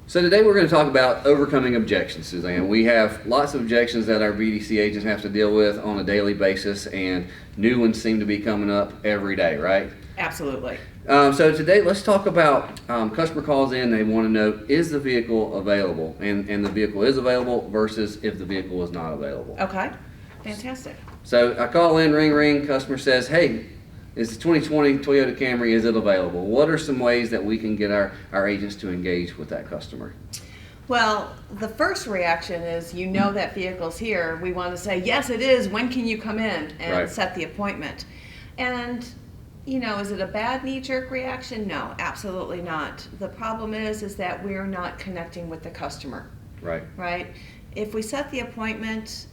So today we're going to talk about overcoming objections, Suzanne. We have lots of objections that our BDC agents have to deal with on a daily basis, and new ones seem to be coming up every day, right? Absolutely. So today let's talk about customer calls in, they want to know, is the vehicle available? And the vehicle is available versus if the vehicle is not available. Okay. Fantastic. So I call in, ring, ring, customer says, hey, is the 2020 Toyota Camry, is it available? What are some ways that we can get our agents to engage with that customer? Well, the first reaction is you know that vehicle's here. We want to say, yes, it is. When can you come in and Right. set the appointment? And, you know, is it a bad knee-jerk reaction? No, absolutely not. The problem is that we're not connecting with the customer, Right. right? If we set the appointment,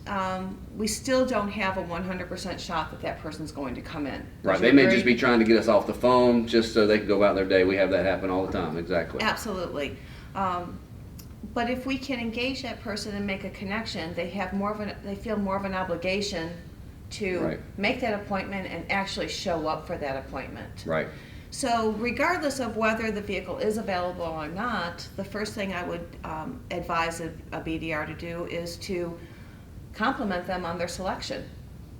we still don't have a 100% shot that that person's going to come in. Right. Would They you may agree? just be trying to get us off the phone just so they can go about their day. We have that happen all the time. Exactly. Absolutely. But if we can engage that person and make a connection, they feel more of an obligation to Right. make that appointment and actually show up for that appointment. Right. So regardless of whether the vehicle is available or not, the first thing I would advise a BDR to do is to compliment them on their selection.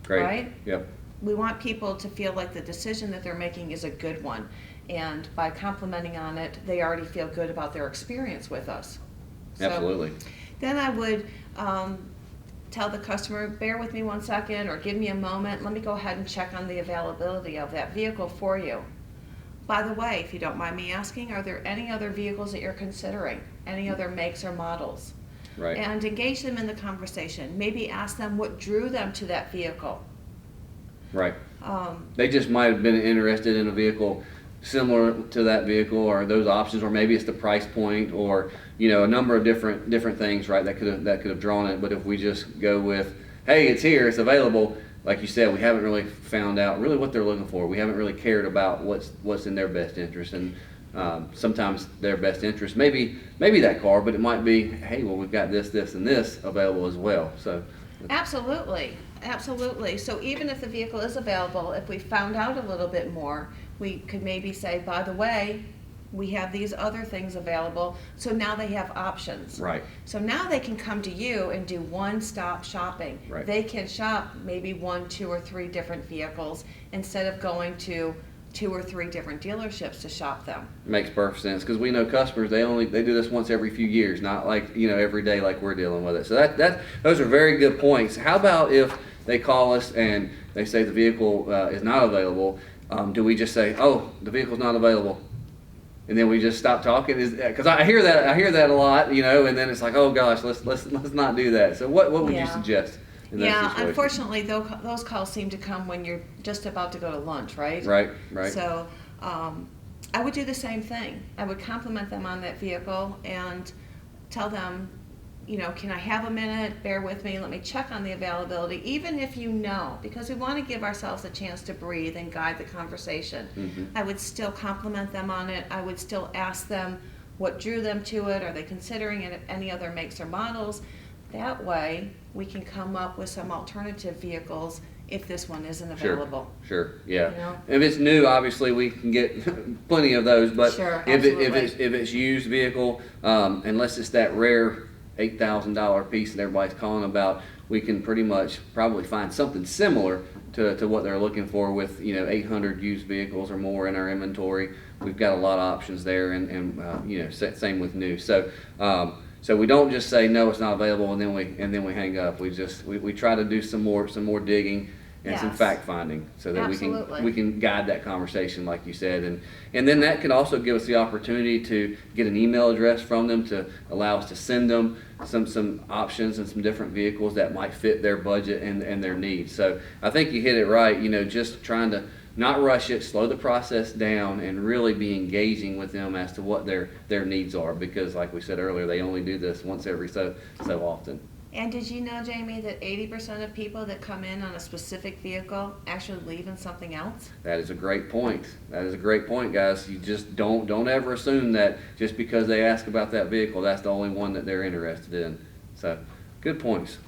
Great. Right? Yep. We want people to feel like the decision that they're making is a good one. And by complimenting on it, they already feel good about their experience with us. So Absolutely. then I would tell the customer, bear with me 1 second or give me a moment. Let me go ahead and check on the availability of that vehicle for you. By the way, if you don't mind me asking, are there any other vehicles that you're considering? Any other makes or models? Right. And engage them in the conversation. Maybe ask them what drew them to that vehicle. Right. Um, They just might have been interested in a vehicle similar to that vehicle or those options, or maybe it's the price point, or a number of different things, right, that could have drawn it. But if we just go with, hey, it's here, it's available, like you said, we haven't really found out really what they're looking for. We haven't really cared about what's in their best interest, and sometimes their best interest maybe that car, but it might be, hey, well, we've got this, and this available as well. So Absolutely, absolutely. So even if the vehicle is available, if we found out a little bit more, we could maybe say, by the way, we have these other things available. So now they have options. right. So now they can come to you and do one-stop shopping. Right. They can shop maybe 1, 2, or 3 different vehicles instead of going to 2 or 3 different dealerships to shop them. Makes perfect sense, because we know customers, they do this once every few years, not like every day like we're dealing with it. So those are very good points. How about if they call us and they say the vehicle is not available? Do we just say, oh, the vehicle's not available, and then we just stop talking? Because I hear that a lot, and then it's like, oh gosh, let's not do that. So what would you Yeah. suggest in that Yeah, situation? unfortunately, those calls seem to come when you're just about to go to lunch, right? Right. So I would do the same thing. I would compliment them on that vehicle and tell them, can I have a minute? Bear with me. Let me check on the availability, even if because we want to give ourselves a chance to breathe and guide the conversation. Mhm. I would still compliment them on it. I would still ask them what drew them to it. Are they considering any other makes or models? That way, we can come up with some alternative vehicles if this one isn't available. Sure, yeah. You know? If it's new, obviously we can get plenty of those. But Sure, if absolutely. it's used vehicle, unless it's that rare $8,000 piece that everybody's calling about, we can pretty much probably find something similar to what they're looking for with 800 used vehicles or more in our inventory. We've got a lot of options there, and same with new. So we don't just say no, it's not available, and then we hang up. We try to do some more digging and some Yes. fact finding, so that Absolutely. we can guide that conversation, like you said, and then that can also give us the opportunity to get an email address from them to allow us to send them some options and some different vehicles that might fit their budget and their needs. So I think you hit it right. Just trying to not rush it, slow the process down, and really be engaging with them as to what their needs are, because like we said earlier, they only do this once every so often. And did you know, Jamie, that 80% of people that come in on a specific vehicle actually leave in something else? That is a great point. That is a great point, guys. You just don't ever assume that just because they ask about that vehicle, that's the only one that they're interested in. So, good points.